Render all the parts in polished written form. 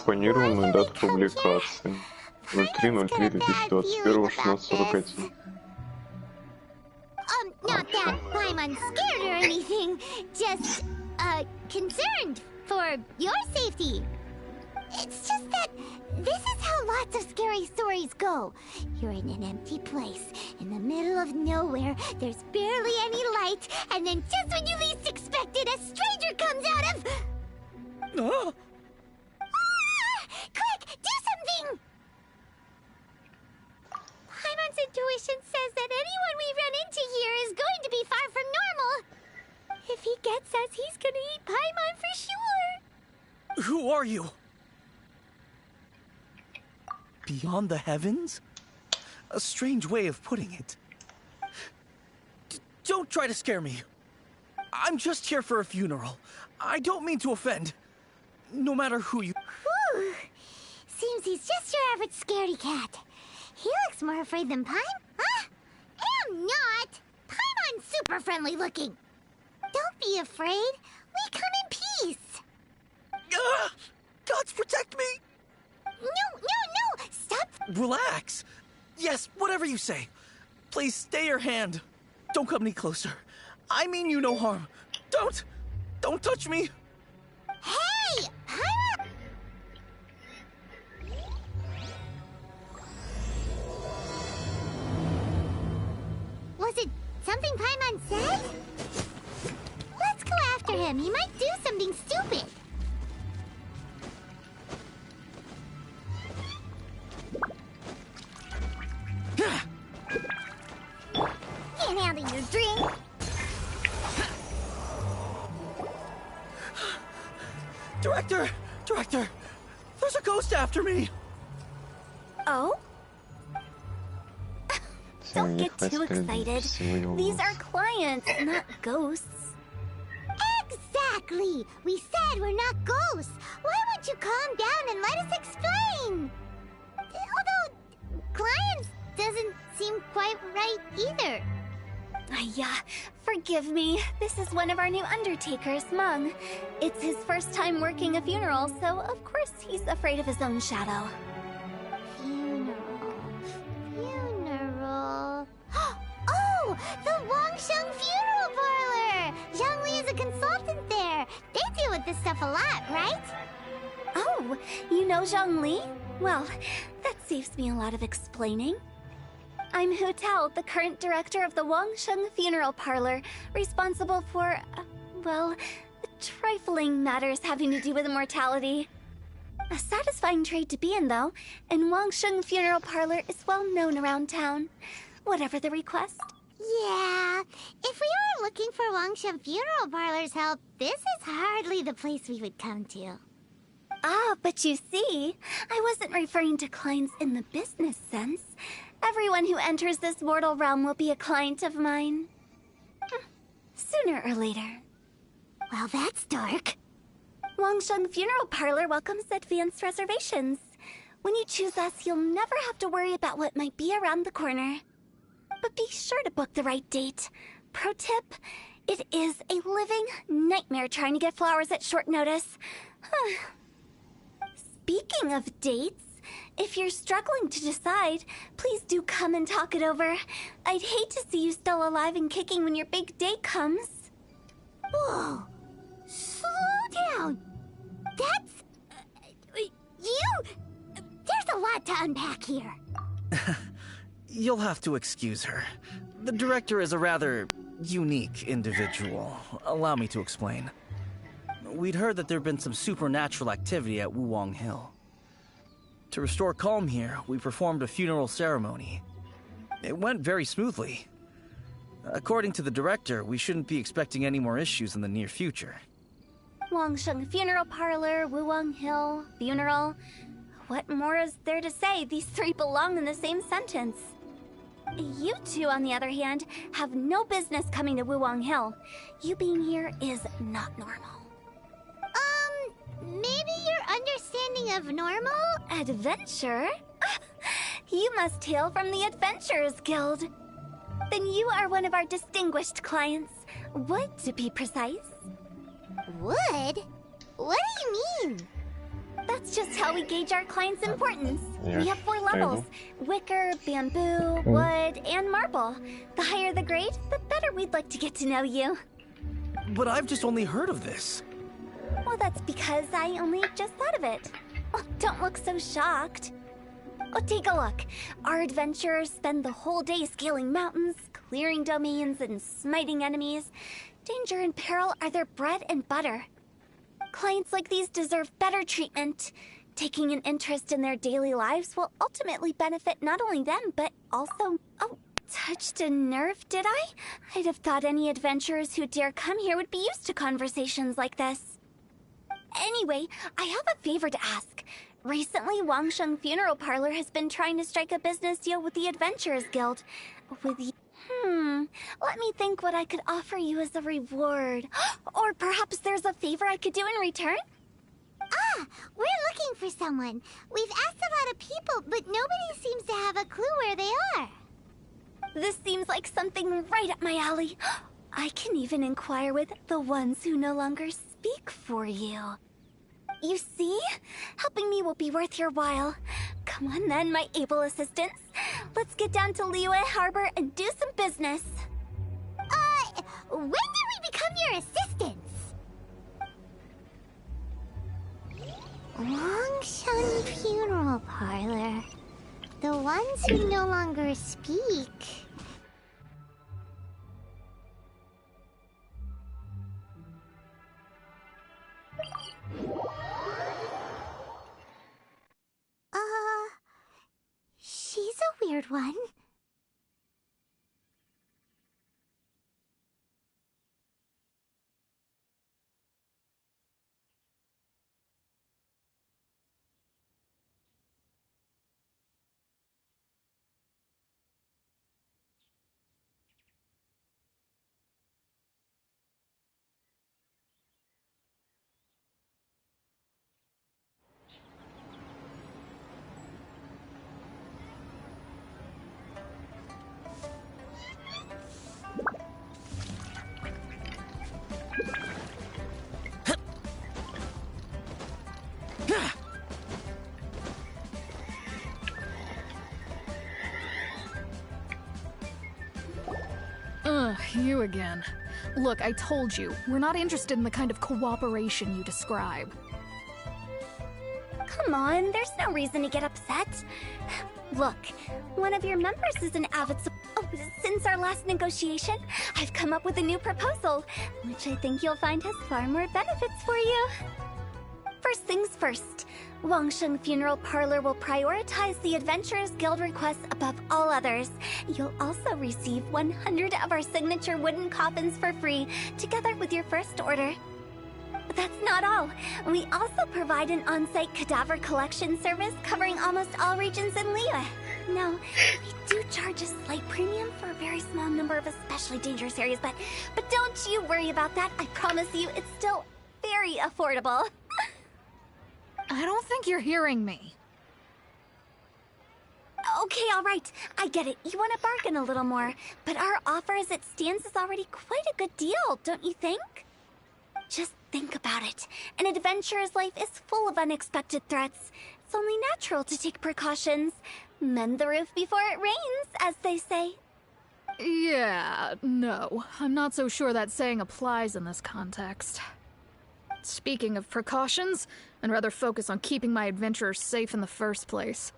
Планируемая дата публикации 03.03.2021, 16:41. Not that I'm scared or anything. Just, concerned for your safety. It's just that this is how lots of scary stories go. You're in an empty place, in the middle of nowhere, there's barely any light, and then just when you least expect it, a stranger comes out of... Oh. Quick, do something! Paimon's intuition says that anyone we run into here is going to be far from normal. If he gets us, he's gonna eat Paimon for sure. Who are you? Beyond the heavens? A strange way of putting it. Don't try to scare me. I'm just here for a funeral. I don't mean to offend. No matter who you... Whew. Seems he's just your average scaredy cat. He looks more afraid than Paim, huh? I'm not. Paimon's super friendly looking. Don't be afraid. We come in peace. Gods protect me! No! Stop. Relax. Yes, whatever you say. Please stay your hand. Don't come any closer. I mean you no harm. Don't touch me. Hey! Paimon! Was it something Paimon said? Let's go after him. He might do something stupid. Can't handle your drink. Director, there's a ghost after me. Oh? Don't get too excited. These are clients, not ghosts. Exactly! We said we're not ghosts. Why won't you calm down and let us explain? Although, clients doesn't seem quite right either. Forgive me. This is one of our new undertakers, Mung. It's his first time working a funeral, so of course he's afraid of his own shadow. Funeral. Oh! The Wangsheng Funeral Parlor! Zhongli is a consultant there. They deal with this stuff a lot, right? Oh, you know Zhongli? Well, that saves me a lot of explaining. I'm Hu Tao, the current director of the Wangsheng Funeral Parlor, responsible for, trifling matters having to do with immortality. A satisfying trade to be in, though, and Wangsheng Funeral Parlor is well known around town. Whatever the request. Yeah, if we were looking for Wangsheng Funeral Parlor's help, this is hardly the place we would come to. Ah, but you see, I wasn't referring to clients in the business sense. Everyone who enters this mortal realm will be a client of mine. Sooner or later. Well, that's dark. Wangsheng Funeral Parlor welcomes advanced reservations. When you choose us, you'll never have to worry about what might be around the corner. But be sure to book the right date. Pro tip, it is a living nightmare trying to get flowers at short notice. Speaking of dates, if you're struggling to decide, please do come and talk it over. I'd hate to see you still alive and kicking when your big day comes. Whoa! Slow down! That's... There's a lot to unpack here. You'll have to excuse her. The director is a rather unique individual. Allow me to explain. We'd heard that there'd been some supernatural activity at Wuwang Hill. To restore calm here, we performed a funeral ceremony. It went very smoothly. According to the director, we shouldn't be expecting any more issues in the near future. Wangsheng Funeral Parlor, Wuwang Hill, funeral. What more is there to say? These three belong in the same sentence. You two, on the other hand, have no business coming to Wuwang Hill. You being here is not normal. Maybe your understanding of normal? Adventure? You must hail from the Adventurers Guild. Then you are one of our distinguished clients. Wood, to be precise. Wood? What do you mean? That's just how we gauge our clients' importance. Yeah, We have 4 levels: wicker, bamboo, wood, and marble. The higher the grade, the better we'd like to get to know you. But I've just only heard of this. Well, that's because I only just thought of it. Oh, don't look so shocked. Oh, take a look. Our adventurers spend the whole day scaling mountains, clearing domains, and smiting enemies. Danger and peril are their bread and butter. Clients like these deserve better treatment. Taking an interest in their daily lives will ultimately benefit not only them, but also... Oh, touched a nerve, did I? I'd have thought any adventurers who dare come here would be used to conversations like this. Anyway, I have a favor to ask. Recently, Wangsheng Funeral Parlor has been trying to strike a business deal with the Adventurers Guild. With y- Let me think what I could offer you as a reward. Or perhaps there's a favor I could do in return? Ah, we're looking for someone. We've asked a lot of people, but nobody seems to have a clue where they are. This seems like something right up my alley. I can even inquire with the ones who no longer speak for you. You see? Helping me will be worth your while. Come on then, my able assistants. Let's get down to Liyue Harbor and do some business. When did we become your assistants? Longshun Funeral Parlor. The ones who no longer speak. She's a weird one. You again. Look, I told you, we're not interested in the kind of cooperation you describe. Come on, there's no reason to get upset. Look, one of your members is an avid since our last negotiation, I've come up with a new proposal, which I think you'll find has far more benefits for you. First things first, Wangsheng Funeral Parlor will prioritize the Adventurers Guild requests above all others. You'll also receive 100 of our signature wooden coffins for free, together with your first order. But that's not all. We also provide an on-site cadaver collection service covering almost all regions in Liyue. Now, we do charge a slight premium for a very small number of especially dangerous areas, but don't you worry about that. I promise you, it's still very affordable. I don't think you're hearing me. Okay, all right. I get it. You want to bargain a little more, but our offer as it stands is already quite a good deal, don't you think? Just think about it. An adventurer's life is full of unexpected threats. It's only natural to take precautions. Mend the roof before it rains, as they say. Yeah, no. I'm not so sure that saying applies in this context. Speaking of precautions, I'd rather focus on keeping my adventurers safe in the first place.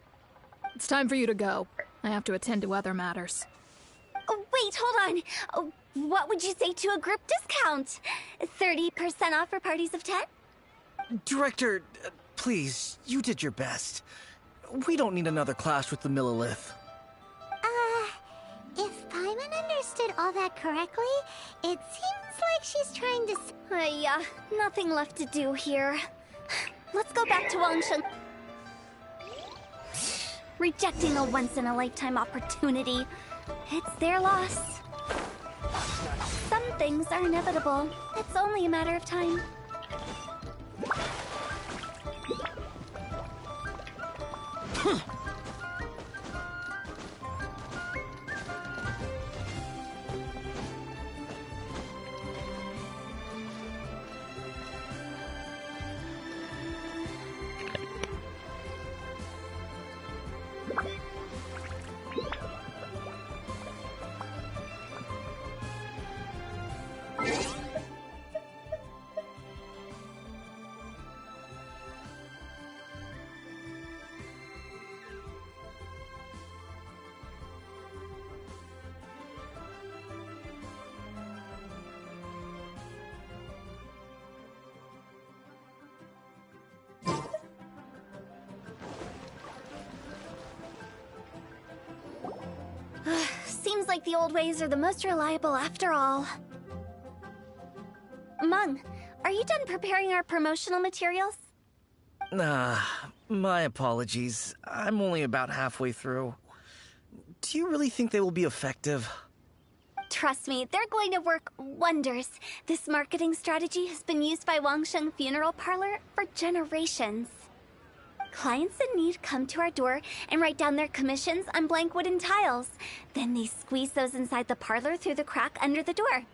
It's time for you to go. I have to attend to other matters. Oh, wait, hold on. What would you say to a group discount? 30% off for parties of 10? Director, please, you did your best. We don't need another clash with the Millilith. If Paimon understood all that correctly, it seems like she's trying to... Yeah, nothing left to do here. Let's go back to Wangsheng. Rejecting a once-in-a-lifetime opportunity. It's their loss. Some things are inevitable. It's only a matter of time. Seems like the old ways are the most reliable after all. Mung, are you done preparing our promotional materials? My apologies. I'm only about halfway through. Do you really think they will be effective? Trust me, they're going to work wonders. This marketing strategy has been used by Wangsheng Funeral Parlor for generations. Clients in need come to our door and write down their commissions on blank wooden tiles. Then they squeeze those inside the parlor through the crack under the door.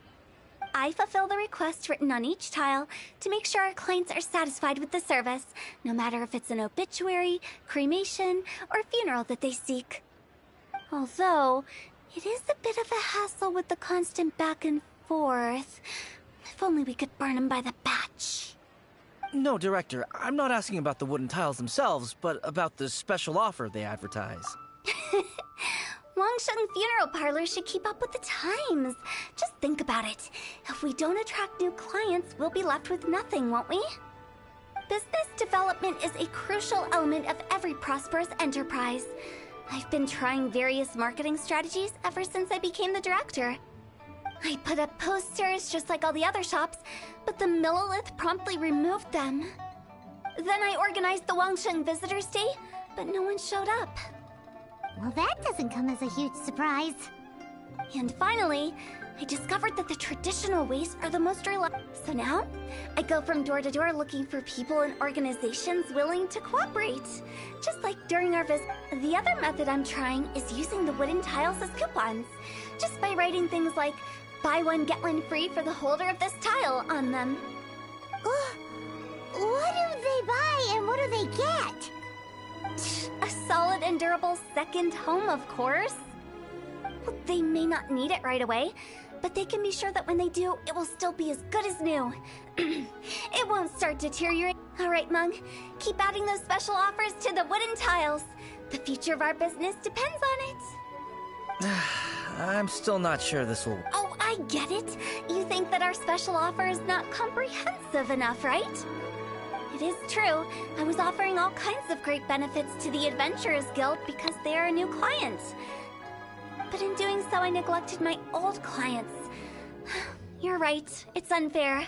I fulfill the request written on each tile to make sure our clients are satisfied with the service, no matter if it's an obituary, cremation, or funeral that they seek. Although, it is a bit of a hassle with the constant back and forth. If only we could burn them by the batch. No, Director, I'm not asking about the wooden tiles themselves, but about the special offer they advertise. Wangsheng Funeral Parlor should keep up with the times. Just think about it. If we don't attract new clients, we'll be left with nothing, won't we? Business development is a crucial element of every prosperous enterprise. I've been trying various marketing strategies ever since I became the director. I put up posters just like all the other shops, but the Millilith promptly removed them. Then I organized the Wangsheng Visitors Day, but no one showed up. Well, that doesn't come as a huge surprise. And finally, I discovered that the traditional ways are the most reliable. So now, I go from door to door looking for people and organizations willing to cooperate. Just like during our visit. The other method I'm trying is using the wooden tiles as coupons. Just by writing things like, buy one, get one free for the holder of this tile on them. What do they buy and what do they get? A solid and durable second home, of course. Well, they may not need it right away, but they can be sure that when they do, it will still be as good as new. It won't start deteriorating. All right, Mung, keep adding those special offers to the wooden tiles. The future of our business depends on it. I'm still not sure this will... Oh, I get it. You think that our special offer is not comprehensive enough, right? It is true. I was offering all kinds of great benefits to the Adventurers Guild because they are a new client. But in doing so, I neglected my old clients. You're right. It's unfair.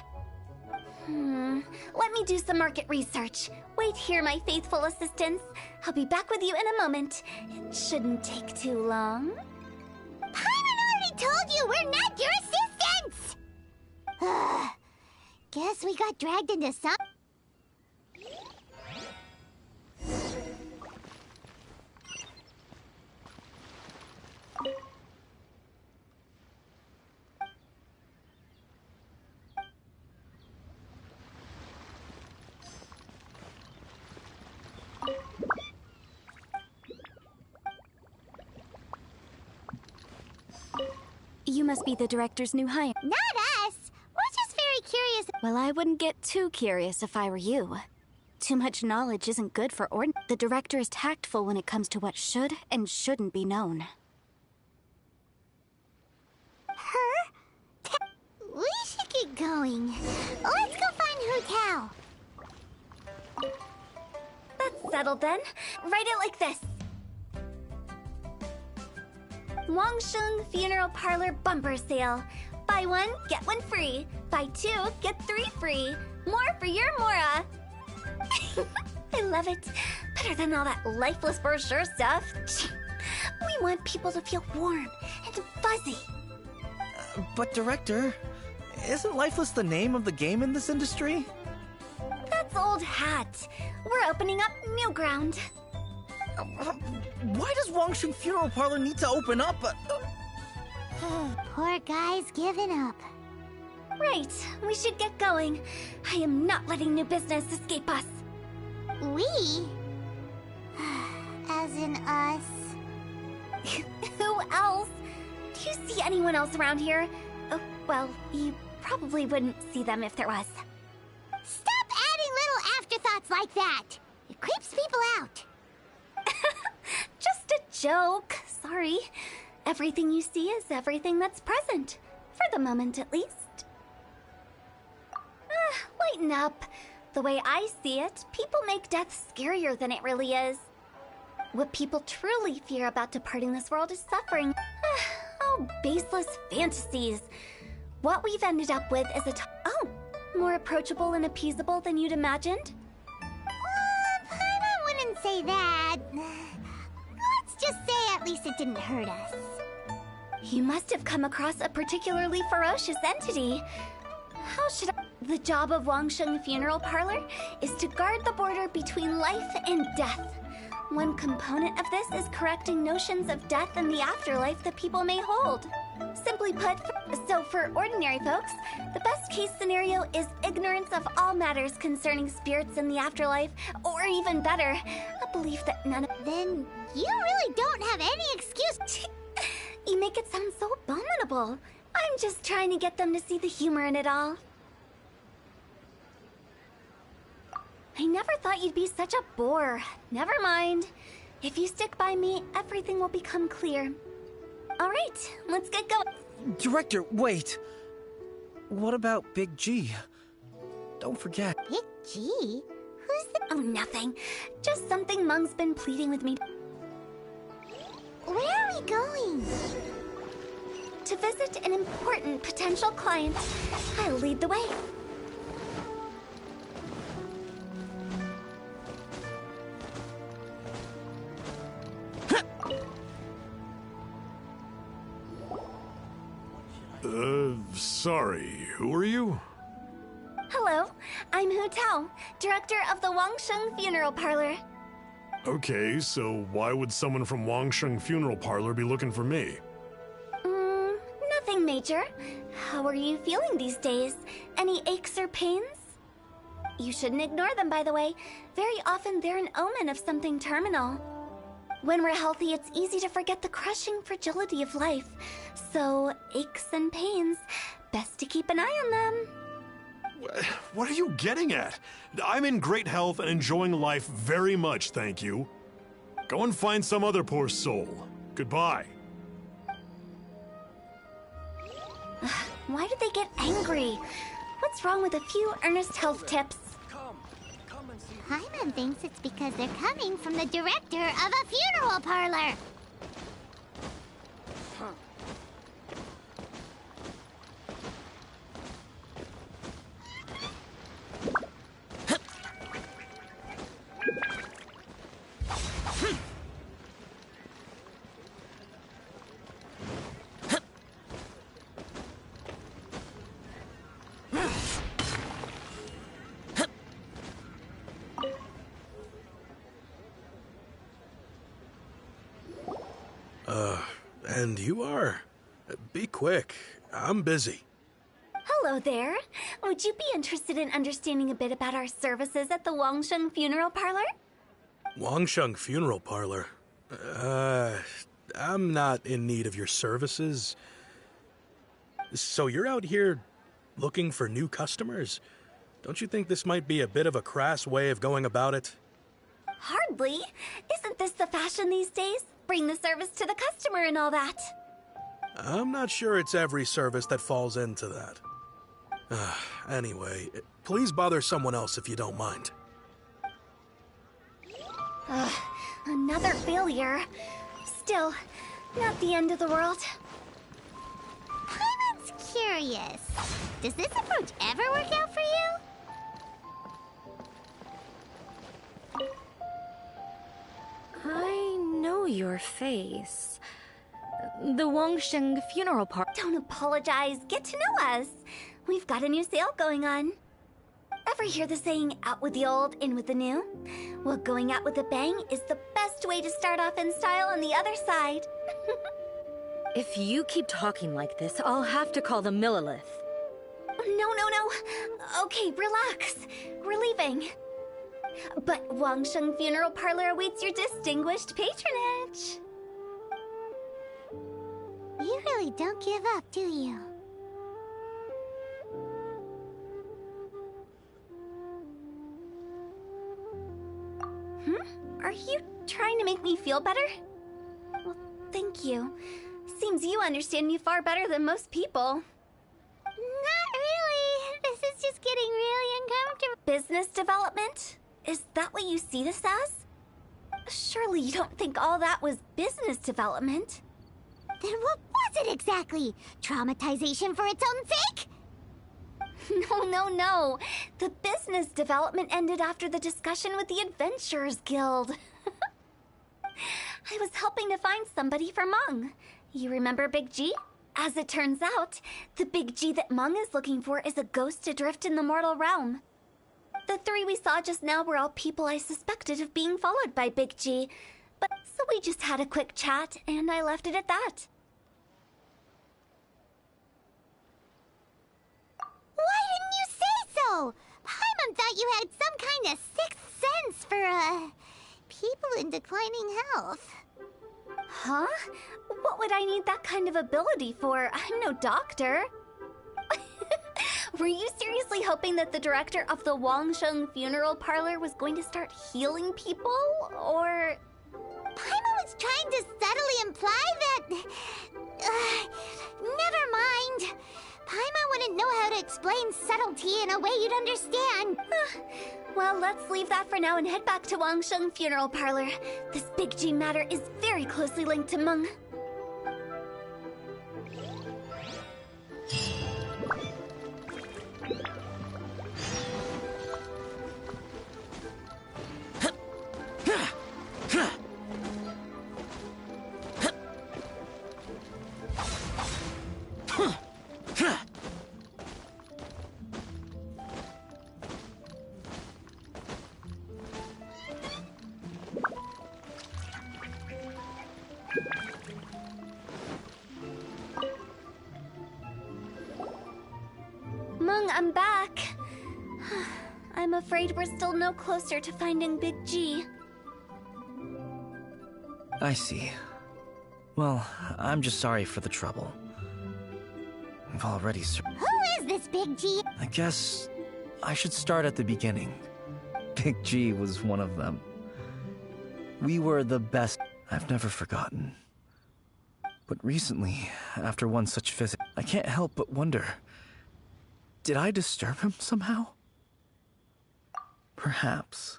Let me do some market research. Wait here, my faithful assistants. I'll be back with you in a moment. It shouldn't take too long. Paimon already told you we're not your assistants! Guess we got dragged into some... You must be the director's new hire. Not us! We're just very curious. Well, I wouldn't get too curious if I were you. Too much knowledge isn't good for The director is tactful when it comes to what should and shouldn't be known. We should get going. Let's go find Hu Tao. That's settled then. Write it like this. Wangsheng Funeral Parlor Bumper Sale. Buy one, get one free. Buy two, get three free. More for your Mora. I love it. Better than all that lifeless brochure stuff. We want people to feel warm and fuzzy. But Director, isn't Lifeless the name of the game in this industry? That's old hat. We're opening up new ground. Why does Wangsheng Funeral Parlor need to open up? Poor guy's given up. Right, we should get going. I am not letting new business escape us. We? As in us. Who else? Do you see anyone else around here? Oh, well, you probably wouldn't see them if there was. Stop adding little afterthoughts like that! It creeps people out. Just a joke. Sorry. Everything you see is everything that's present. For the moment, at least. Lighten up. The way I see it, people make death scarier than it really is. What people truly fear about departing this world is suffering. all baseless fantasies. What we've ended up with is oh, more approachable and appeasable than you'd imagined? I wouldn't say that. Let's just say at least it didn't hurt us. You must have come across a particularly ferocious entity. How should I... The job of Wangsheng Funeral Parlor is to guard the border between life and death. One component of this is correcting notions of death and the afterlife that people may hold. Simply put, so for ordinary folks, the best case scenario is ignorance of all matters concerning spirits in the afterlife, or even better, a belief that none of... Then you really don't have any excuse. You make it sound so abominable. I'm just trying to get them to see the humor in it all. I never thought you'd be such a bore. Never mind. If you stick by me, everything will become clear. All right, let's get going. Director, wait! What about Big G? Don't forget. Big G? Who's the... Oh, nothing. Just something Mung's been pleading with me. Where are we going? To visit an important potential client. I'll lead the way. Sorry, who are you? Hello, I'm Hu Tao, director of the Wangsheng Funeral Parlor. Okay, so why would someone from Wangsheng Funeral Parlor be looking for me? Nothing major. How are you feeling these days? Any aches or pains? You shouldn't ignore them, by the way. Very often they're an omen of something terminal. When we're healthy, it's easy to forget the crushing fragility of life. So, aches and pains, best to keep an eye on them. What are you getting at? I'm in great health and enjoying life very much, thank you. Go and find some other poor soul. Goodbye. Why do they get angry? What's wrong with a few earnest health tips? Hyman thinks it's because they're coming from the director of a funeral parlor. And you are? Be quick. I'm busy. Hello there. Would you be interested in understanding a bit about our services at the Wangsheng Funeral Parlor? Wangsheng Funeral Parlor? I'm not in need of your services. So you're out here looking for new customers? Don't you think this might be a bit of a crass way of going about it? Hardly. Isn't this the fashion these days? Bring the service to the customer and all that. I'm not sure it's every service that falls into that. Anyway, please bother someone else if you don't mind. Another failure. Still, not the end of the world. Hyman's curious. Does this approach ever work out for you? I know your face. The Wangsheng Funeral Parlor. Don't apologize. Get to know us. We've got a new sale going on. Ever hear the saying, out with the old, in with the new? Well, going out with a bang is the best way to start off in style on the other side. If you keep talking like this, I'll have to call the Millilith. No. Okay, relax. We're leaving. But Wangsheng Funeral Parlor awaits your distinguished patronage. You really don't give up, do you? Are you trying to make me feel better? Well, thank you. Seems you understand me far better than most people. Not really. This is just getting really uncomfortable. Business development? Is that what you see this as? Surely you don't think all that was business development. Then what was was it exactly? Traumatization for its own sake? No. The business development ended after the discussion with the Adventurers Guild. I was helping to find somebody for Mung. You remember Big G? As it turns out, the Big G that Mung is looking for is a ghost adrift in the mortal realm. The three we saw just now were all people I suspected of being followed by Big G, but so we just had a quick chat, and I left it at that. Why didn't you say so? Paimon thought you had some kind of sixth sense for, people in declining health. Huh? What would I need that kind of ability for? I'm no doctor. Were you seriously hoping that the director of the Wangsheng Funeral Parlor was going to start healing people? Or... Paimon was trying to subtly imply that... never mind. Paimon wouldn't know how to explain subtlety in a way you'd understand. Well, let's leave that for now and head back to Wangsheng Funeral Parlor. This Big G matter is very closely linked to Meng. Meng, I'm back. I'm afraid we're still no closer to finding Big G. I see. Well, I'm just sorry for the trouble. We've already Who is this Big G? I guess I should start at the beginning. Big G was one of them. We were the best. I've never forgotten. But recently, after one such visit, I can't help but wonder, did I disturb him somehow? Perhaps.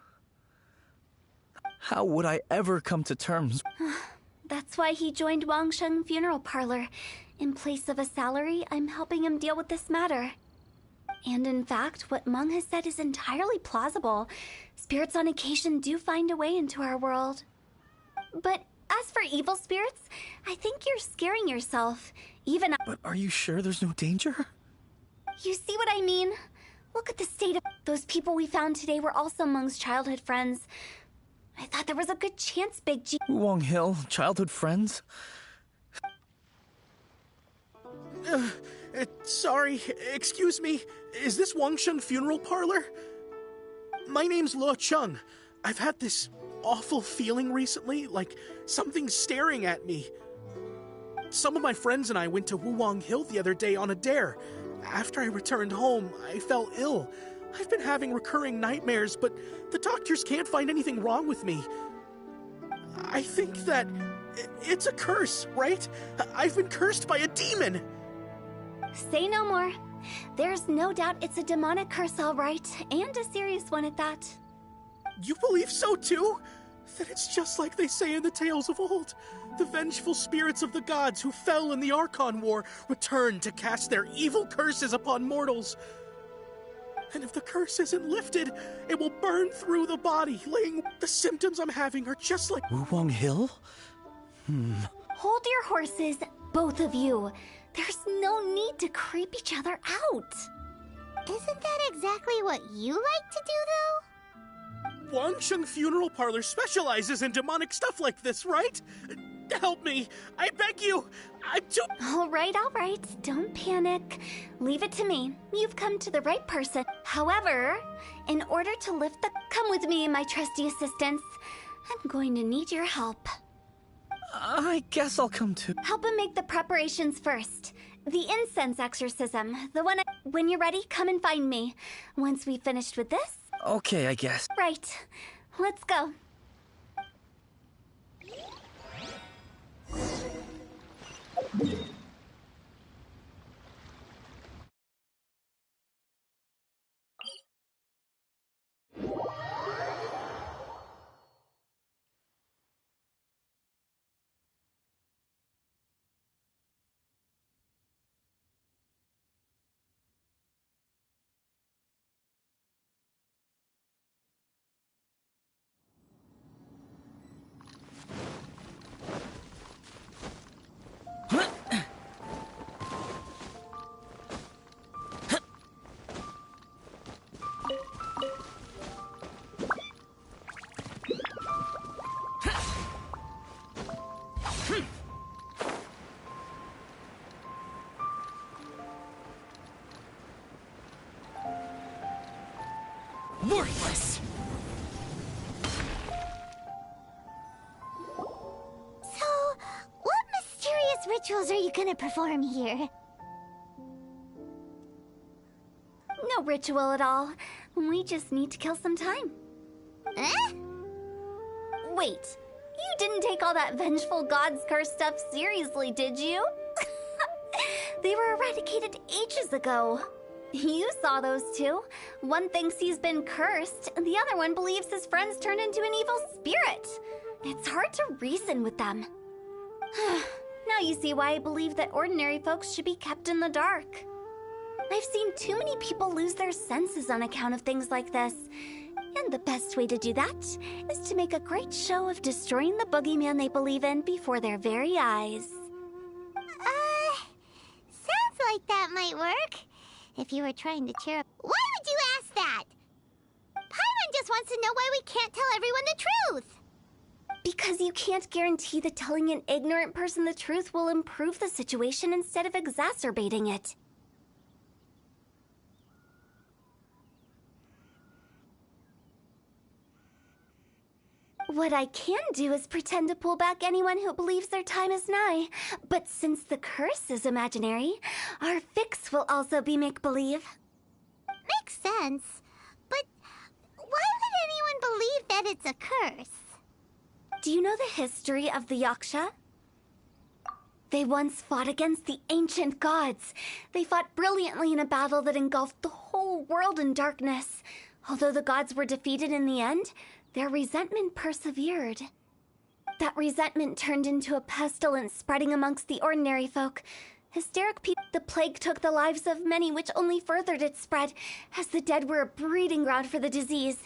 How would I ever come to terms? That's why he joined Wangsheng Funeral Parlor. In place of a salary, I'm helping him deal with this matter. And in fact, what Meng has said is entirely plausible. Spirits on occasion do find a way into our world. But as for evil spirits, I think you're scaring yourself. Even But are you sure there's no danger? You see what I mean? Look at the state of... Those people we found today were also Meng's childhood friends. I thought there was a good chance Big G... Wong Hill, childhood friends? Sorry, excuse me. Is this Wangsheng Funeral Parlor? My name's Luo Chung. I've had this awful feeling recently, like something's staring at me. Some of my friends and I went to Wuwang Hill the other day on a dare. After I returned home, I fell ill. I've been having recurring nightmares, but the doctors can't find anything wrong with me. I think that it's a curse, right? I've been cursed by a demon. Say no more. There's no doubt it's a demonic curse, all right, and a serious one at that. You believe so too? Then it's just like they say in the tales of old. The vengeful spirits of the gods who fell in the Archon War return to cast their evil curses upon mortals. And if the curse isn't lifted, it will burn through the body, laying... The symptoms I'm having are just like... Wuwang Hill? Hold your horses, both of you. There's no need to creep each other out. Isn't that exactly what you like to do, though? Wangsheng Funeral Parlor specializes in demonic stuff like this, right? Help me! I beg you! I'm too... All right. Don't panic. Leave it to me. You've come to the right person. However, in order to lift the... Come with me, my trusty assistants. I'm going to need your help. I guess I'll come too. Help him make the preparations first. The incense exorcism. The one When you're ready, come and find me. Once we've finished with this... Okay, I guess. Right. Let's go. Worthless! So, what mysterious rituals are you gonna perform here? No ritual at all. We just need to kill some time. Eh? Wait, you didn't take all that vengeful God's curse stuff seriously, did you? They were eradicated ages ago. You saw those two. One thinks he's been cursed, and the other one believes his friends turned into an evil spirit. It's hard to reason with them. Now you see why I believe that ordinary folks should be kept in the dark. I've seen too many people lose their senses on account of things like this. And the best way to do that is to make a great show of destroying the boogeyman they believe in before their very eyes. Sounds like that might work. If you were trying to cheer up... Why would you ask that? Paimon just wants to know why we can't tell everyone the truth. Because you can't guarantee that telling an ignorant person the truth will improve the situation instead of exacerbating it. What I can do is pretend to pull back anyone who believes their time is nigh. But since the curse is imaginary, our fix will also be make-believe. Makes sense. But why would anyone believe that it's a curse? Do you know the history of the Yaksha? They once fought against the ancient gods. They fought brilliantly in a battle that engulfed the whole world in darkness. Although the gods were defeated in the end, their resentment persevered. That resentment turned into a pestilence spreading amongst the ordinary folk. Hysteric people, the plague took the lives of many, which only furthered its spread, as the dead were a breeding ground for the disease.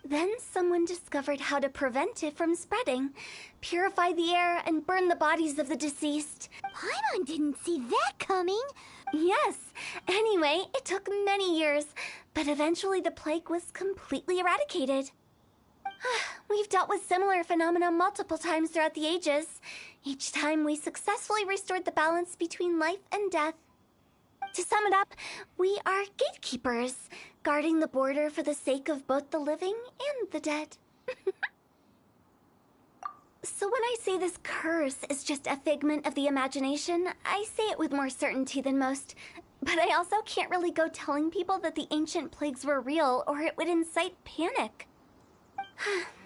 Then someone discovered how to prevent it from spreading, purify the air, and burn the bodies of the deceased. Paimon didn't see that coming. Yes. Anyway, it took many years, but eventually the plague was completely eradicated. We've dealt with similar phenomena multiple times throughout the ages. Each time we successfully restored the balance between life and death. To sum it up, we are gatekeepers, guarding the border for the sake of both the living and the dead. So when I say this curse is just a figment of the imagination, I say it with more certainty than most. But I also can't really go telling people that the ancient plagues were real, or it would incite panic.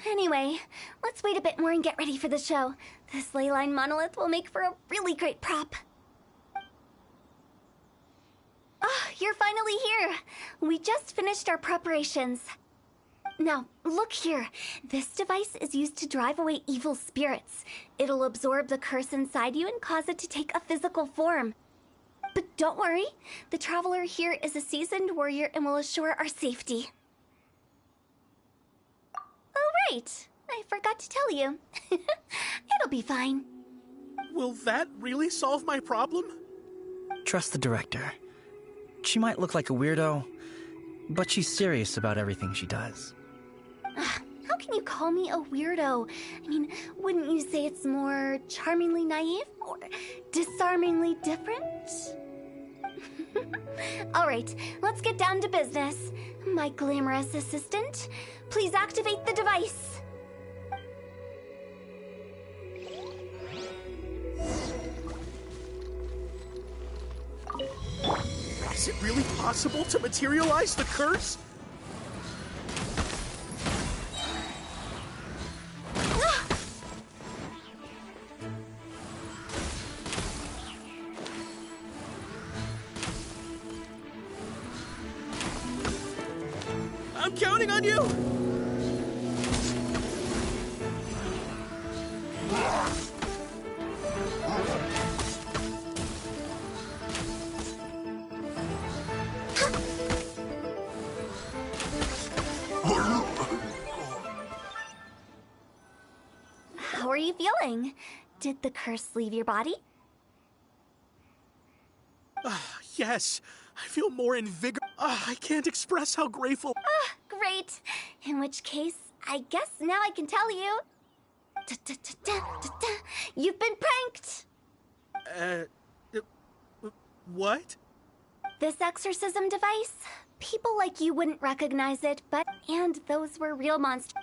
Anyway, let's wait a bit more and get ready for the show. This leyline monolith will make for a really great prop. Ah, you're finally here! We just finished our preparations. Now, look here. This device is used to drive away evil spirits. It'll absorb the curse inside you and cause it to take a physical form. But don't worry, the traveler here is a seasoned warrior and will assure our safety. Oh, right. I forgot to tell you. It'll be fine. Will that really solve my problem? Trust the director. She might look like a weirdo, but she's serious about everything she does. How can you call me a weirdo? I mean, wouldn't you say it's more charmingly naive or disarmingly different? All right, let's get down to business. My glamorous assistant, please activate the device. Is it really possible to materialize the curse? I'm counting on you! How are you feeling? Did the curse leave your body? Yes, I feel more invigorated. I can't express how grateful. Great. In which case, I guess now I can tell you. You've been pranked! What? This exorcism device, People like you wouldn't recognize it, and those were real monsters.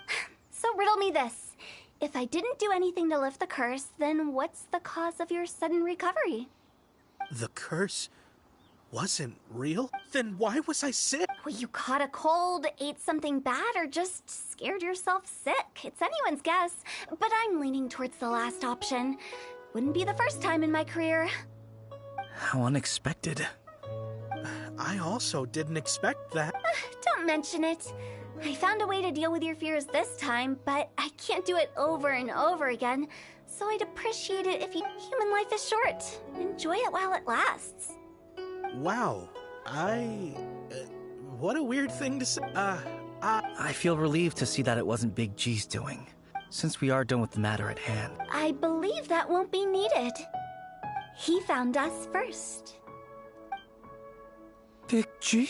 So riddle me this. If I didn't do anything to lift the curse, then what's the cause of your sudden recovery? The curse wasn't real? Then why was I sick? Well, you caught a cold, ate something bad, or just scared yourself sick. It's anyone's guess, but I'm leaning towards the last option. Wouldn't be the first time in my career. How unexpected. I also didn't expect that. Don't mention it. I found a way to deal with your fears this time, but I can't do it over and over again. So I'd appreciate it if you... Human life is short. Enjoy it while it lasts. Wow. What a weird thing to say. I feel relieved to see that it wasn't Big G's doing, since we are done with the matter at hand. I believe that won't be needed. He found us first. Big G?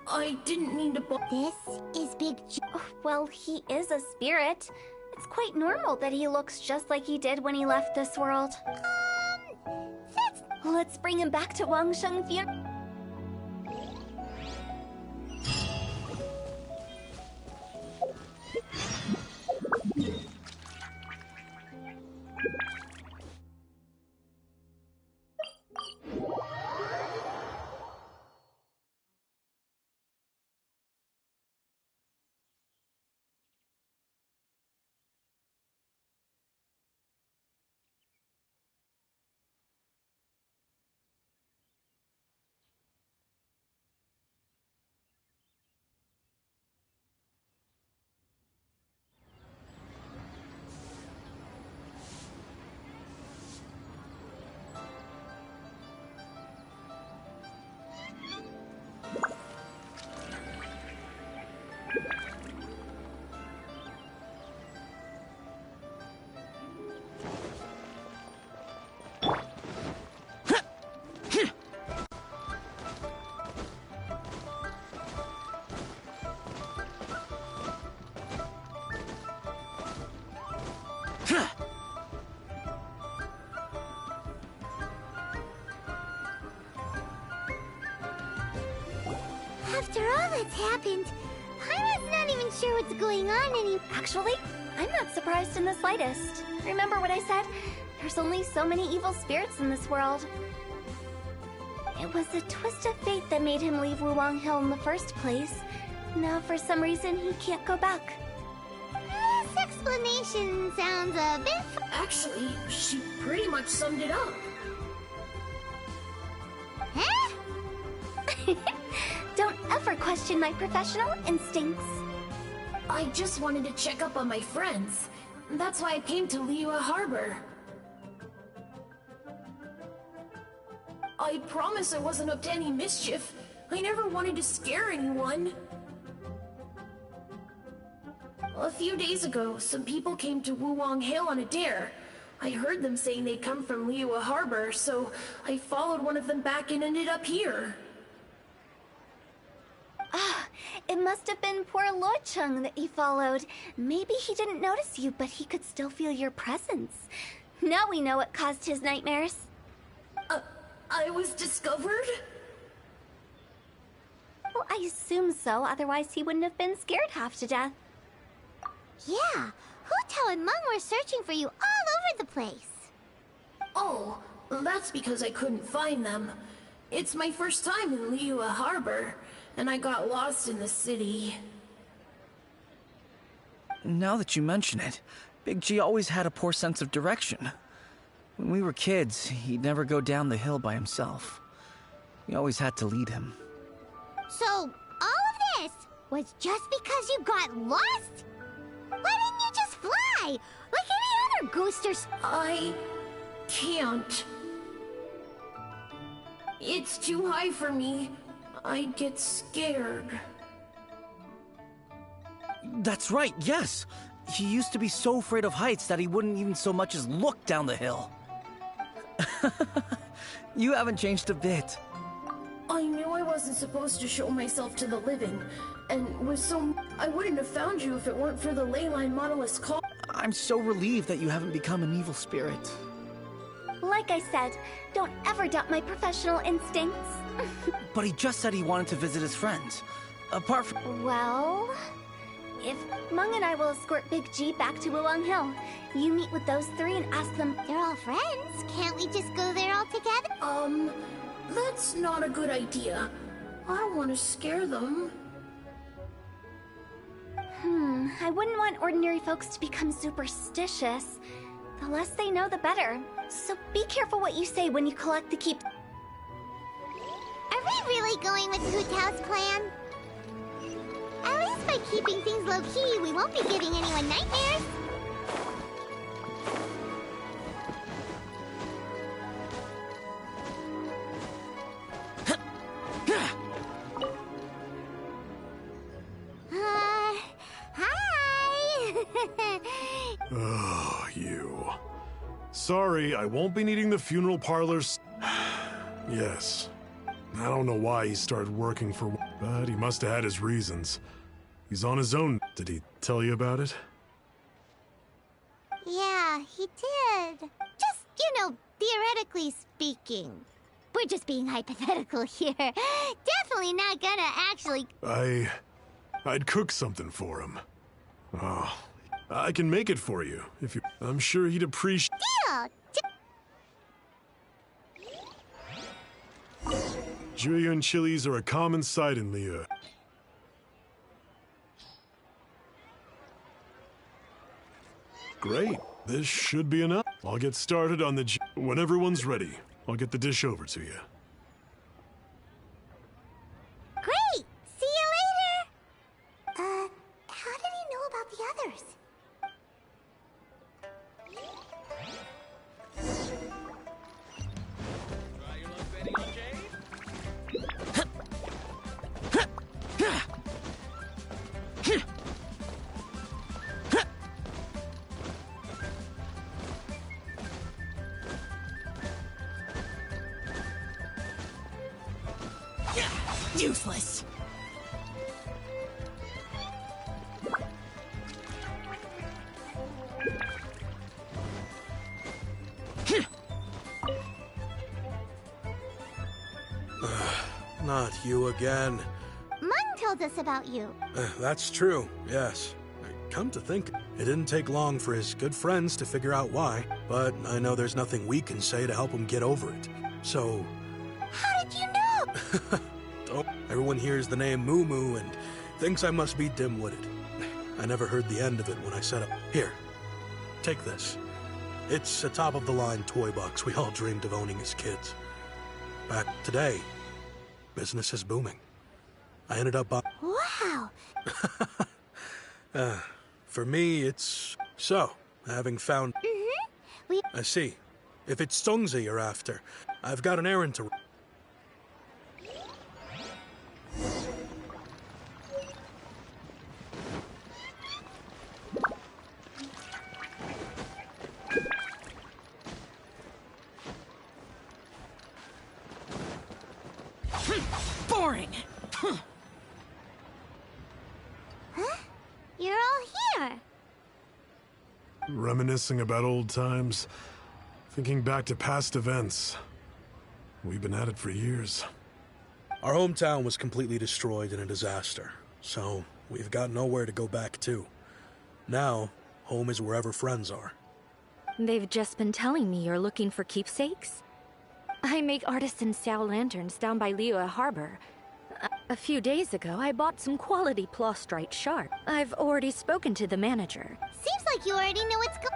I didn't mean to This is Big G. Well, he is a spirit. It's quite normal that he looks just like he did when he left this world. Let's bring him back to Wangsheng Funeral. After all that's happened, Pyra's not even sure what's going on anymore. Actually, I'm not surprised in the slightest. Remember what I said? There's only so many evil spirits in this world. It was a twist of fate that made him leave Wuwang Hill in the first place. Now, for some reason, he can't go back. This explanation sounds a bit... Actually, she pretty much summed it up. Huh? Don't ever question my professional instincts. I just wanted to check up on my friends. That's why I came to Liyue Harbor. I promise I wasn't up to any mischief. I never wanted to scare anyone. A few days ago, some people came to Wuwang Hill on a dare. I heard them saying they'd come from Liyue Harbor, so I followed one of them back and ended up here. It must have been poor Luocheng that he followed. Maybe he didn't notice you, but he could still feel your presence. Now we know what caused his nightmares. I was discovered? Well, I assume so, otherwise he wouldn't have been scared half to death. Yeah, Hu Tao and Meng were searching for you all over the place. Oh, that's because I couldn't find them. It's my first time in Liyue Harbor, and I got lost in the city. Now that you mention it, Big G always had a poor sense of direction. When we were kids, he'd never go down the hill by himself. We always had to lead him. So, all of this was just because you got lost? Why didn't you just fly? Like any other ghost or... I can't. It's too high for me. I'd get scared. That's right, yes! He used to be so afraid of heights that he wouldn't even so much as look down the hill. You haven't changed a bit. I knew I wasn't supposed to show myself to the living, and I wouldn't have found you if it weren't for the leyline monolith's call. I'm so relieved that you haven't become an evil spirit. Like I said, don't ever doubt my professional instincts. But he just said he wanted to visit his friends. Apart from... Well, if Mung and I will escort Big G back to Wuwang Hill, you meet with those three and ask them. They're all friends. Can't we just go there all together? That's not a good idea. I don't want to scare them. I wouldn't want ordinary folks to become superstitious. The less they know, the better. So be careful what you say when you collect the keep. Are we really going with Hu Tao's plan? At least by keeping things low-key, we won't be giving anyone nightmares. Hi! Oh, you. Sorry, I won't be needing the funeral parlors. Yes. I don't know why he started working for... But he must have had his reasons. He's on his own. Did he tell you about it? Yeah, he did. Just, theoretically speaking. We're just being hypothetical here. Definitely not gonna actually... I'd cook something for him. Oh, I can make it for you, if you... I'm sure he'd appreciate... Deal! Julian chilies are a common sight in Liyue. Great. This should be enough. I'll get started on the... When everyone's ready, I'll get the dish over to you. Great! See you later! How did he know about the others? Useless! Not you again. Mung told us about you. That's true, yes. Come to think, it didn't take long for his good friends to figure out why, but I know there's nothing we can say to help him get over it. So... How did you know? Everyone hears the name Moo Moo and thinks I must be dim-witted. I never heard the end of it when I set up. Here, take this. It's a top-of-the-line toy box we all dreamed of owning as kids. Back today, business is booming. I ended up Wow! For me, it's... So, having found... I see. If it's Songzi you're after, I've got an errand to... Boring! Huh? You're all here. Reminiscing about old times. Thinking back to past events. We've been at it for years. Our hometown was completely destroyed in a disaster, so we've got nowhere to go back to. Now, home is wherever friends are. They've just been telling me you're looking for keepsakes. I make artisan Sao lanterns down by Liyue Harbor. A few days ago, I bought some quality plastrite shard. I've already spoken to the manager. Seems like you already know what's going...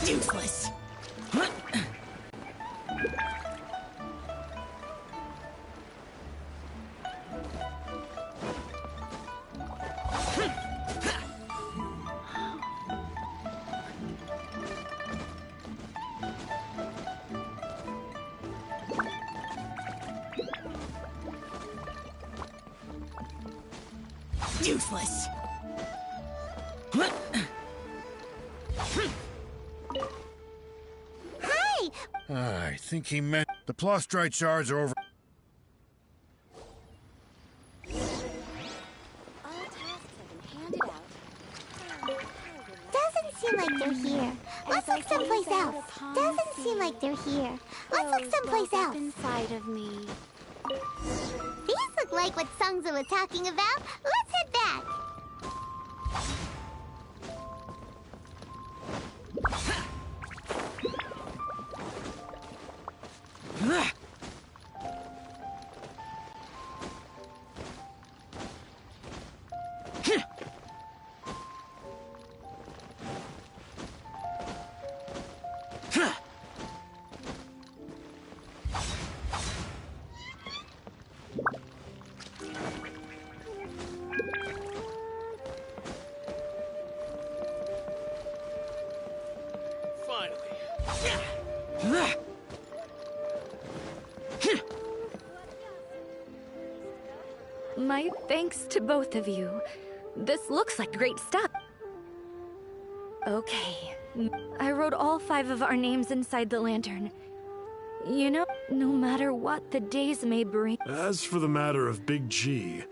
Useless! Useless! Hi! I think he meant the plastrite shards are over. like they're here. Let's look someplace else. Doesn't seem like they're here. Let's look someplace else. Inside of me. These look like what Sungza was talking about. Let's head back. My thanks to both of you. This looks like great stuff. Okay. I wrote all 5 of our names inside the lantern. You know, no matter what the days may bring... As for the matter of Big G...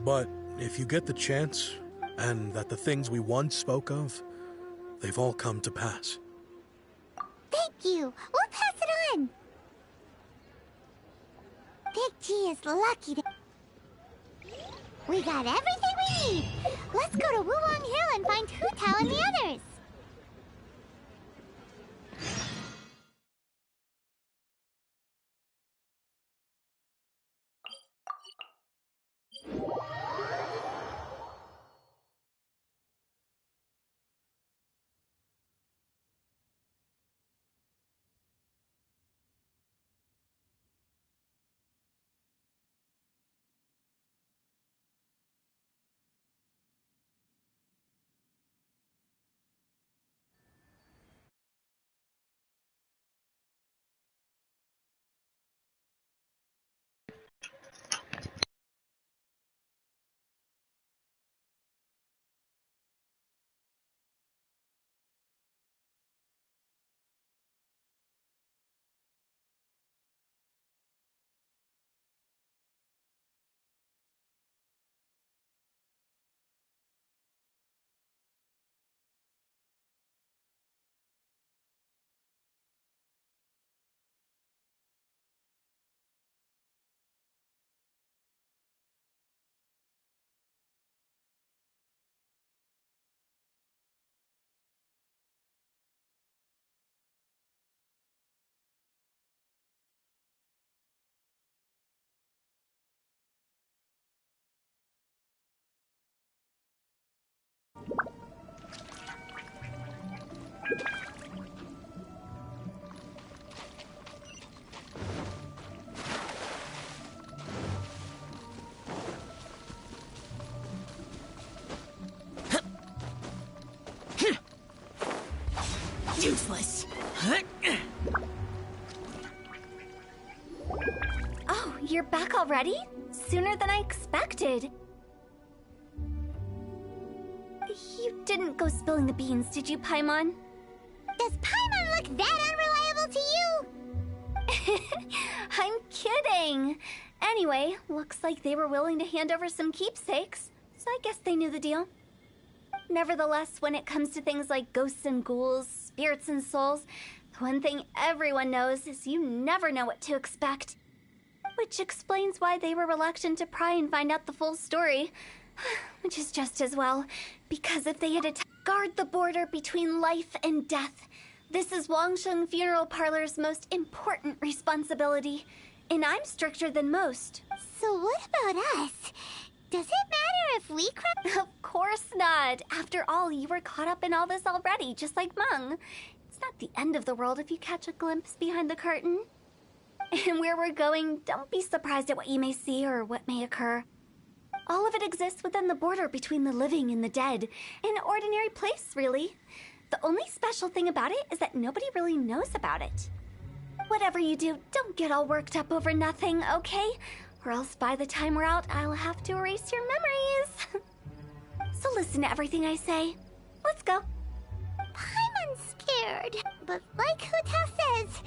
But if you get the chance, and that the things we once spoke of, they've all come to pass. Thank you. We'll pass it on. Big G is lucky to... We got everything we need. Let's go to Wulong Hill and find Hu Tao and the others. Useless. Oh, you're back already? Sooner than I expected. You didn't go spilling the beans, did you, Paimon? Does Paimon look that unreliable to you? I'm kidding. Anyway, looks like they were willing to hand over some keepsakes, so I guess they knew the deal. Nevertheless, when it comes to things like ghosts and ghouls, spirits and souls, the one thing everyone knows is you never know what to expect. Which explains why they were reluctant to pry and find out the full story. Which is just as well, because if they had guard the border between life and death, this is Wangsheng Funeral Parlor's most important responsibility, and I'm stricter than most. So what about us? Does it matter if we cry? Of course not. After all, you were caught up in all this already, just like Meng. It's not the end of the world if you catch a glimpse behind the curtain. And where we're going, don't be surprised at what you may see or what may occur. All of it exists within the border between the living and the dead. An ordinary place, really. The only special thing about it is that nobody really knows about it. Whatever you do, don't get all worked up over nothing, okay? Or else by the time we're out, I'll have to erase your memories. So listen to everything I say. Let's go. Paimon's scared, but like Hu Tao says...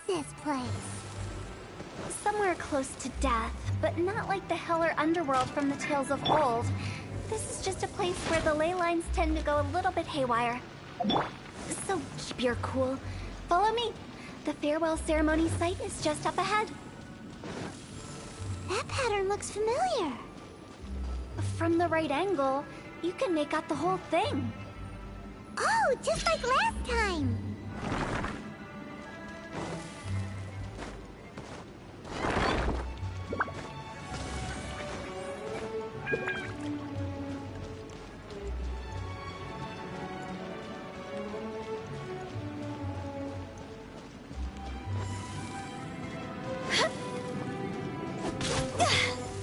This place. Somewhere close to death, but not like the hell or underworld from the tales of old. This is just a place where the ley lines tend to go a little bit haywire. So keep your cool. Follow me. The farewell ceremony site is just up ahead. That pattern looks familiar. From the right angle, you can make out the whole thing. Oh, just like last time.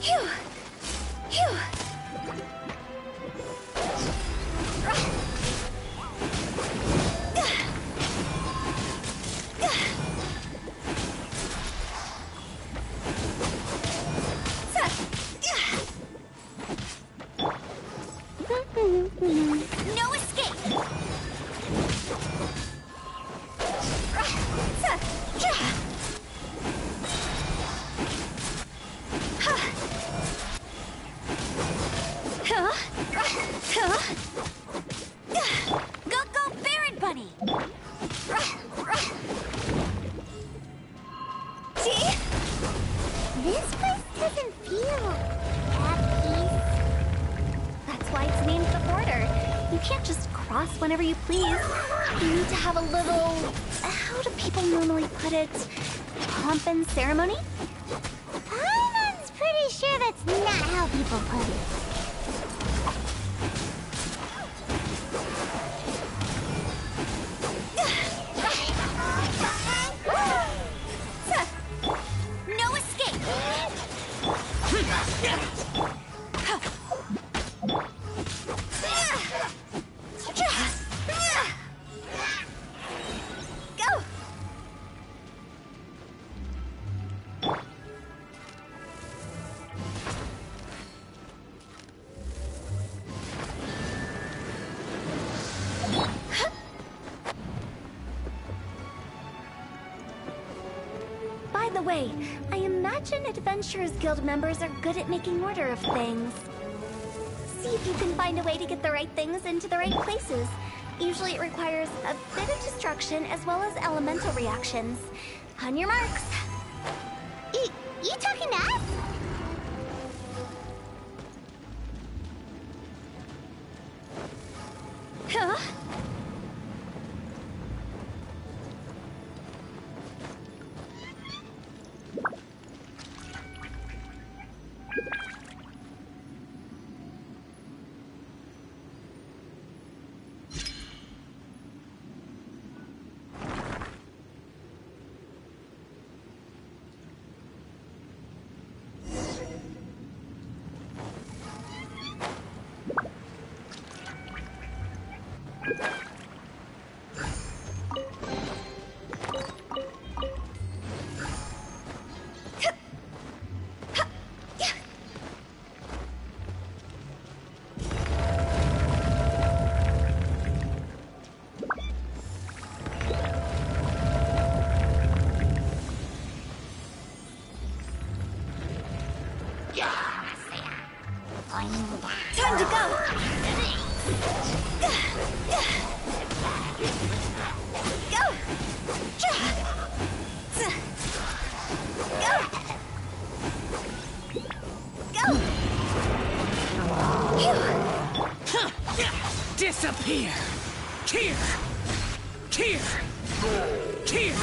Phew! Phew! No escape! Go, go, Baron Bunny! See? This place doesn't feel at peace. That's why it's named the border. You can't just cross whenever you please. You need to have a little... How do people normally put it? Pomp and ceremony? Paimon's pretty sure that's not how people put it. No escape! Go! By the way, I imagine Adventurers Guild members are good at making order of things. See if you can find a way to get the right things into the right places. Usually it requires a bit of destruction as well as elemental reactions. On your marks. You talking to us? Huh? Time to go! Go! Go! Phew. Disappear! Here! Here! Here!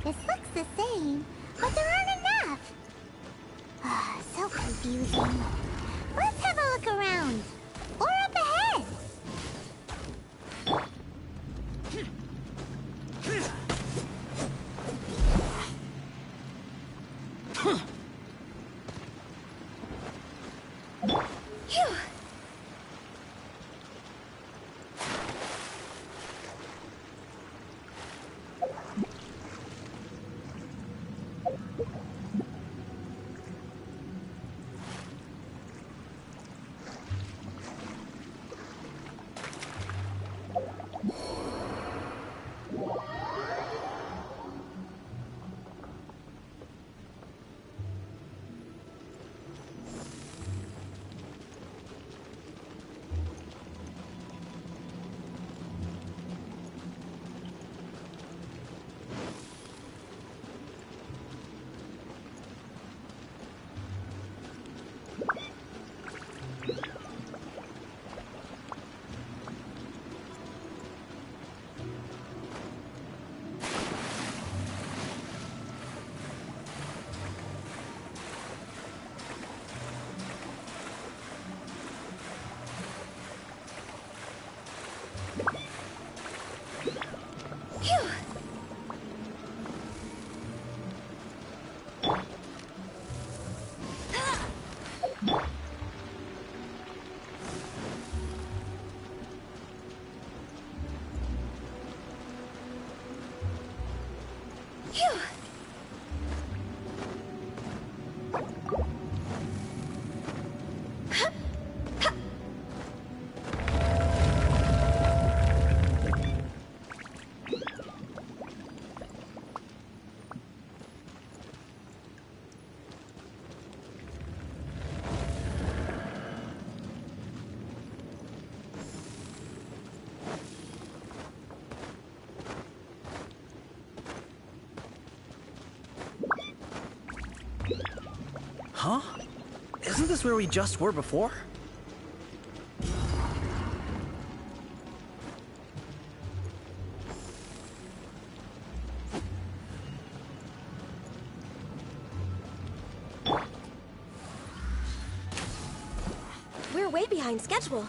This looks the same, but there aren't enough. Huh? Isn't this where we just were before? We're way behind schedule.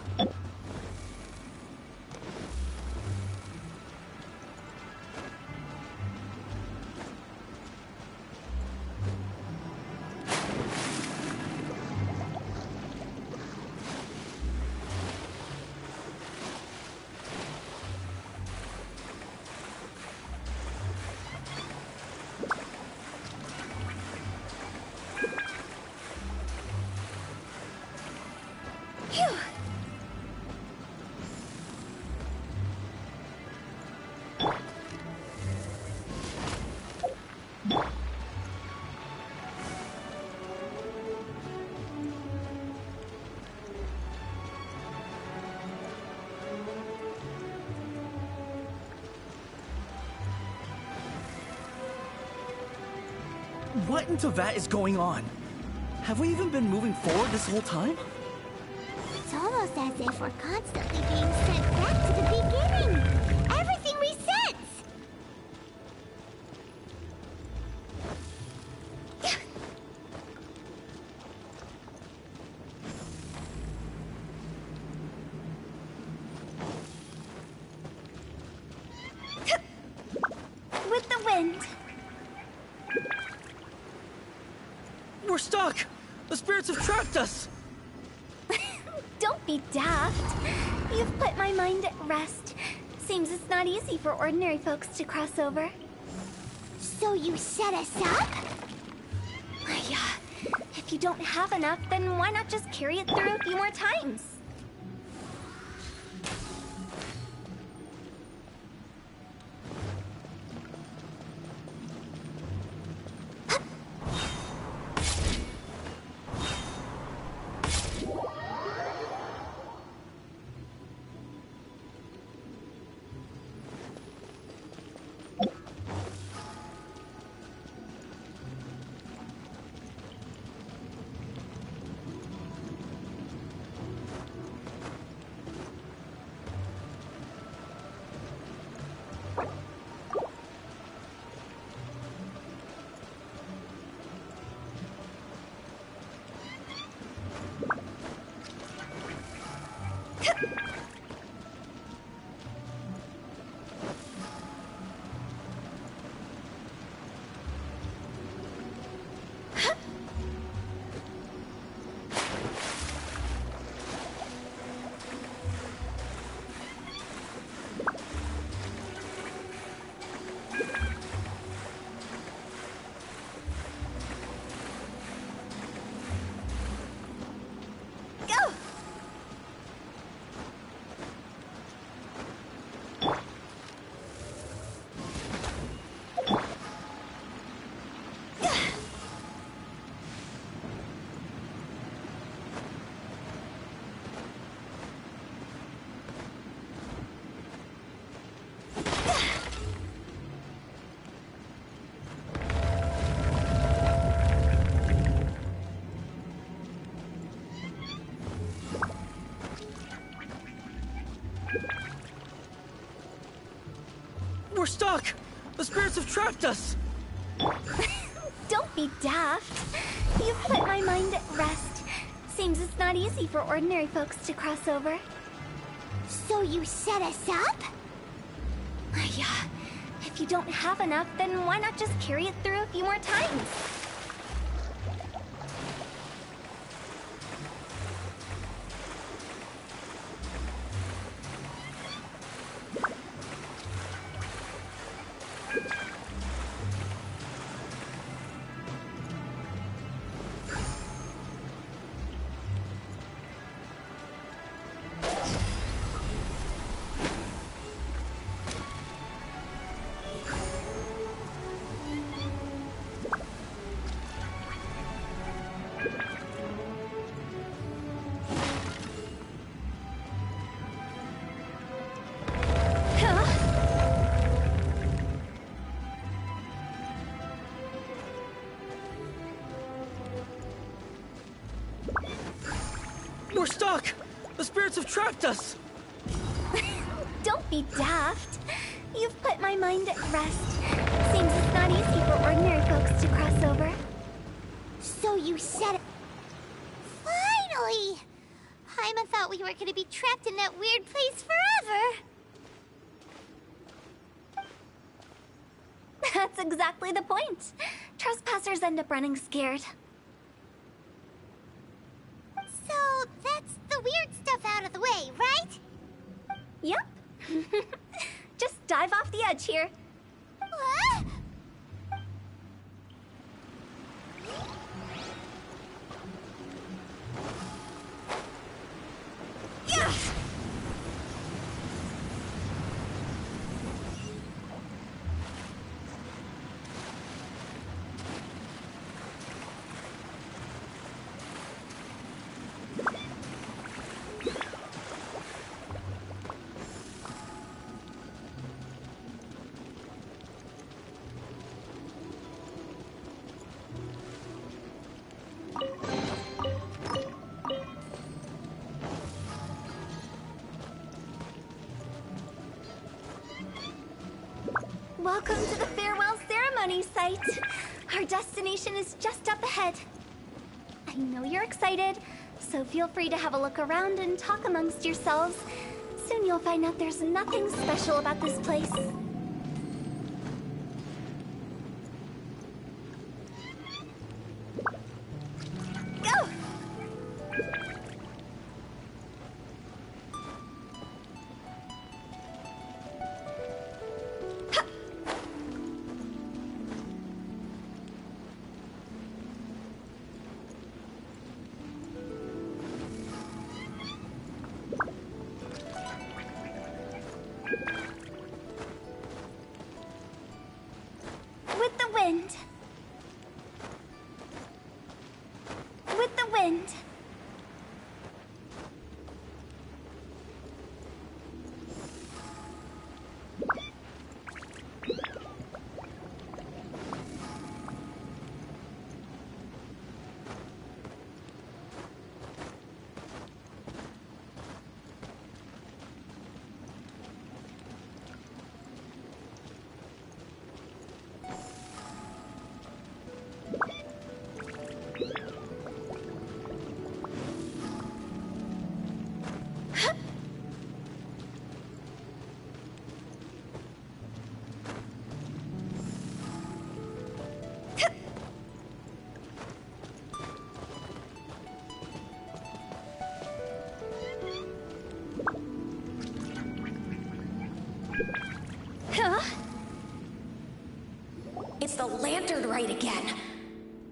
What in Tevat is going on? Have we even been moving forward this whole time? It's almost as if we're constantly being sent back to the beginning. Everything resets. With the wind. We're stuck! The spirits have trapped us! Don't be daft. You've put my mind at rest. Seems it's not easy for ordinary folks to cross over. So you set us up? Yeah. If you don't have enough, then why not just carry it through a few more times? We're stuck! The spirits have trapped us! Don't be daft. You've put my mind at rest. Seems it's not easy for ordinary folks to cross over. So you set us up? Yeah. If you don't have enough, then why not just carry it through a few more times? stuck! The spirits have trapped us! Don't be daft. You've put my mind at rest. Seems it's not easy for ordinary folks to cross over. So you said it. Finally! Paimon thought we were gonna be trapped in that weird place forever. That's exactly the point. Trespassers end up running scared. So that's the weird stuff out of the way, right? Yep. Just dive off the edge here. What? Yeah! Welcome to the farewell ceremony site. Our destination is just up ahead. I know you're excited, so feel free to have a look around and talk amongst yourselves. Soon you'll find out there's nothing special about this place. Go! With the wind. With the wind. Huh? It's the lantern rite again.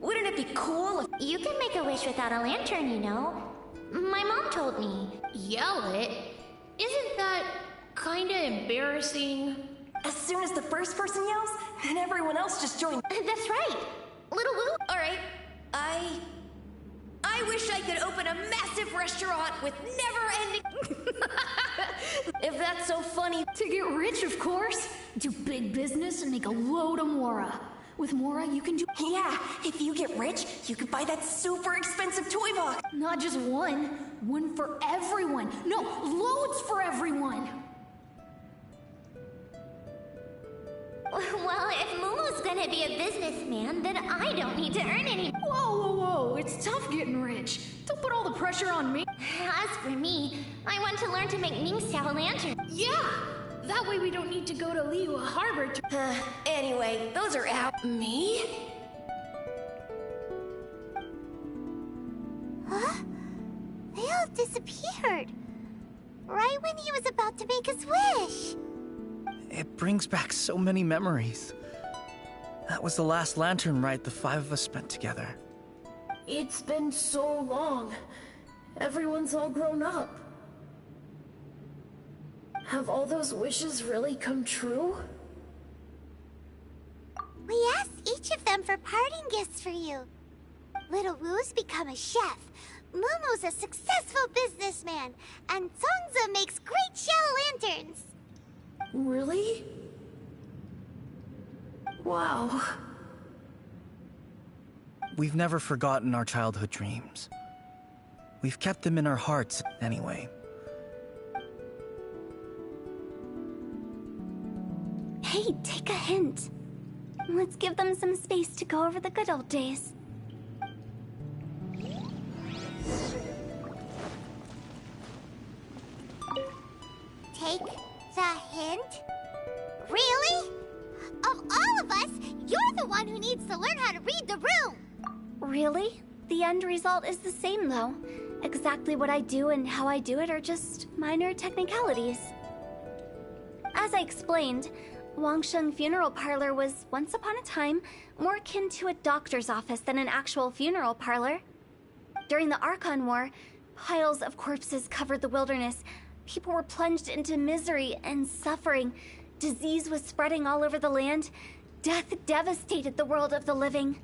Wouldn't it be cool if... You can make a wish without a lantern, you know. My mom told me. Yell it? Isn't that kinda embarrassing? As soon as the first person yells, then everyone else just joins. That's right. Little Woo. Alright, I wish I could open a massive restaurant with never-ending... If that's so funny. To get rich, of course. Do big business and make a load of Mora. With Mora, you can do... Yeah, if you get rich, you could buy that super expensive toy box. Not just one. One for everyone. No, loads for everyone. Well, if Momo's gonna be a businessman, then I don't need to earn any. Whoa, whoa, whoa. It's tough getting rich. Don't put all the pressure on me. As for me, I want to learn to make Ming-style lanterns. Yeah! That way we don't need to go to Liyue Harbor to... Anyway, those are out. Me? Huh? They all disappeared. Right when he was about to make his wish. It brings back so many memories. That was the last lantern ride the five of us spent together. It's been so long. Everyone's all grown up. Have all those wishes really come true? We asked each of them for parting gifts for you. Little Woo's become a chef. Momo's a successful businessman. And Songza makes great shell lanterns. Really? Wow. We've never forgotten our childhood dreams. We've kept them in our hearts, anyway. Hey, take a hint. Let's give them some space to go over the good old days. Take the hint? Really? Of all of us, you're the one who needs to learn how to read the room! Really? The end result is the same, though. Exactly what I do and how I do it are just minor technicalities. As I explained, Wangsheng Funeral Parlor was, once upon a time, more akin to a doctor's office than an actual funeral parlor. During the Archon War, piles of corpses covered the wilderness. People were plunged into misery and suffering. Disease was spreading all over the land. Death devastated the world of the living.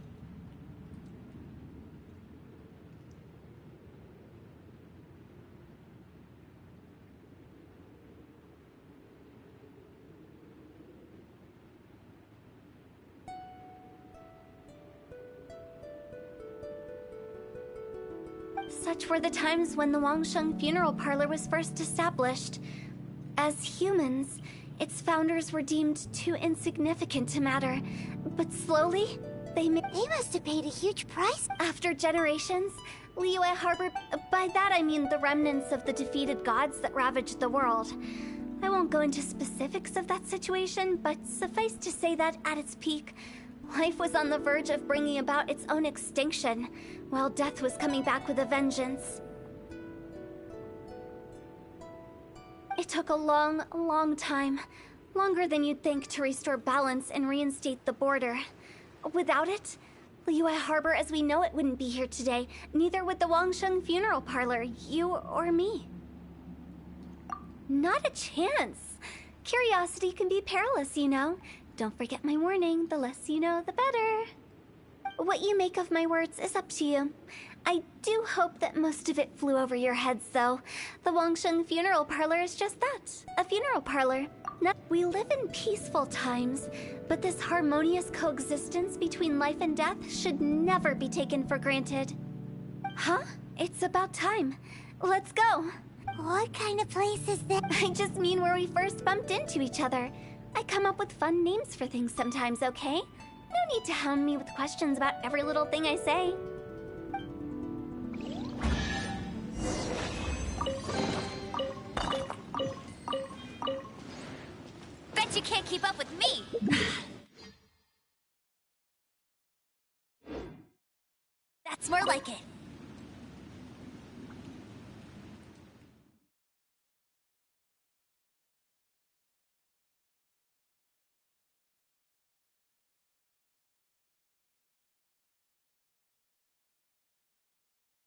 Such were the times when the Wangsheng Funeral Parlor was first established. As humans, its founders were deemed too insignificant to matter, but slowly, they must have paid a huge price. After generations, Liyue Harbor, by that I mean the remnants of the defeated gods that ravaged the world. I won't go into specifics of that situation, but suffice to say that at its peak, life was on the verge of bringing about its own extinction, while death was coming back with a vengeance. It took a long, long time, longer than you'd think, to restore balance and reinstate the border. Without it, Liyue Harbor as we know it wouldn't be here today, neither would the Wangsheng Funeral Parlor, you or me. Not a chance. Curiosity can be perilous, you know. Don't forget my warning, the less you know, the better. What you make of my words is up to you. I do hope that most of it flew over your heads, though. The Wangsheng Funeral Parlor is just that, a funeral parlor. We live in peaceful times, but this harmonious coexistence between life and death should never be taken for granted. Huh? It's about time. Let's go. What kind of place is this? I just mean where we first bumped into each other. I come up with fun names for things sometimes, okay? No need to hound me with questions about every little thing I say. Bet you can't keep up with me! That's more like it.